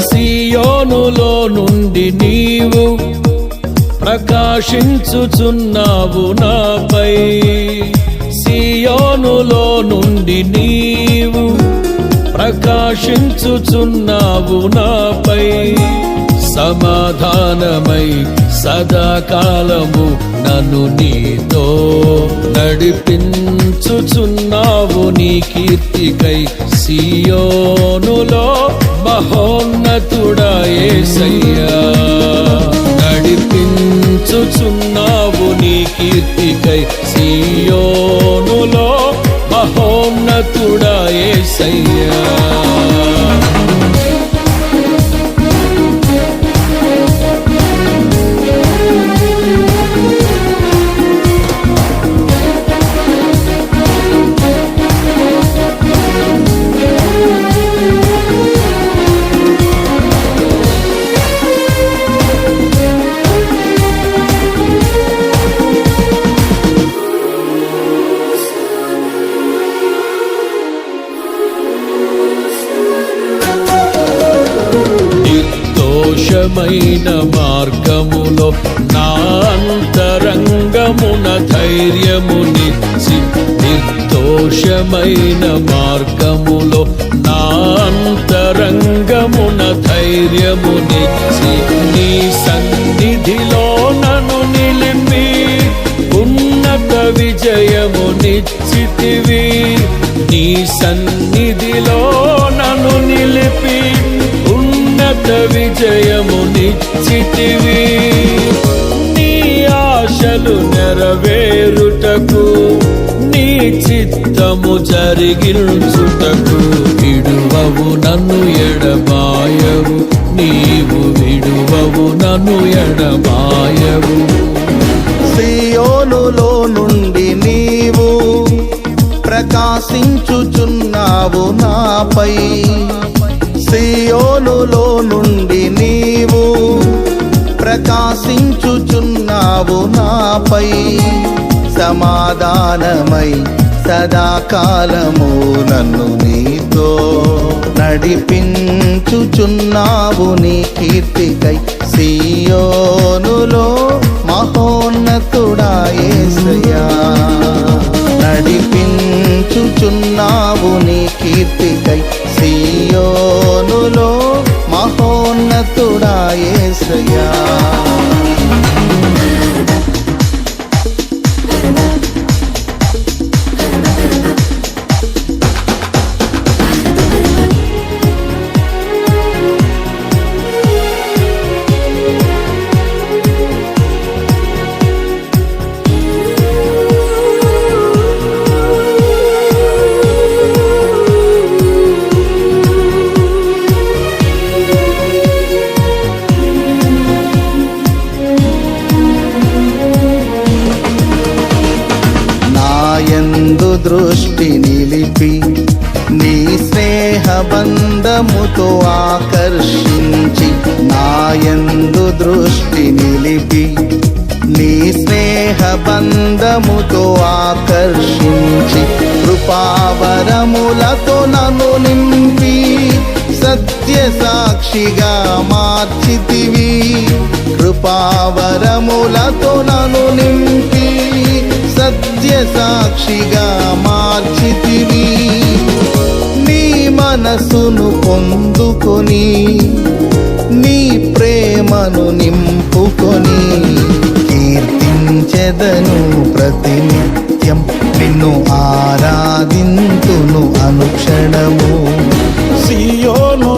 సియోనులో నుండి నీవు ప్రకాశించుచున్నావు నాపై, సియోనులో నుండి నీవు ప్రకాశించుచున్నావు నాపై. సమాధానమై సదాకాలము నన్ను నీతో నడిపించుచున్నావు నీ కీర్తికై. సియోనులో మహోన్నతుడా యేసయ్యా, నడిపించుచున్నావు నీ కీర్తికై. సియోనులో మహోన్నతుడా యేసయ్యా. నిర్దోషమైన మార్గములో నా అంతరంగమున ధైర్యమునిచ్చి, నిర్దోషమైన మార్గములో నా అంతరంగమున ధైర్యమునిచ్చి, నీ సన్నిధిలో నన్ను నిలిపి ఉన్నత విజయమునిచ్చితివి. నీ సన్నిధిలో నన్ను నిలిపి ఉన్నత విజయమునిచ్చితివి. నీ ఆశలు నెరవేరుటకు, నీ చిత్తము జరిగించుటకు విడువవు నన్ను ఎడబాయవు, నీవు విడువవు నన్ను ఎడబాయవు. సియోనులో నుండి నీవు ప్రకాశించుచున్నావు నాపై, సియోనులో నుండి నీవు ప్రకాశించుచున్నావు నాపై. సమాధానమై సదాకాలము నన్ను నీతో నడిపించుచున్నావు నీ కీర్తికై. సియోనులో మహోన్నతుడా యేసయ్యా, నడిపించుచున్నావు నీ కీర్తికై. సియోనులో మహోన్నతుడా యేసయ్యా. దృష్టి నిలిపి నీ స్నేహ బంధముతో ఆకర్షించి, నాయందు దృష్టి నిలిపి నీ స్నేహ బంధముతో ఆకర్షించి, కృపావరములతో నన్ను నింపి సత్య సాక్షిగా మార్చితివి. కృపావరములతో నన్ను నింపి సత్య సాక్షిగా మార్చితివి. నీ మనసును పొందుకొని నీ ప్రేమను నింపుకొని, కీర్తించెదను ప్రతినిత్యం నిన్ను ఆరాధించెదను అనుక్షణము సియోను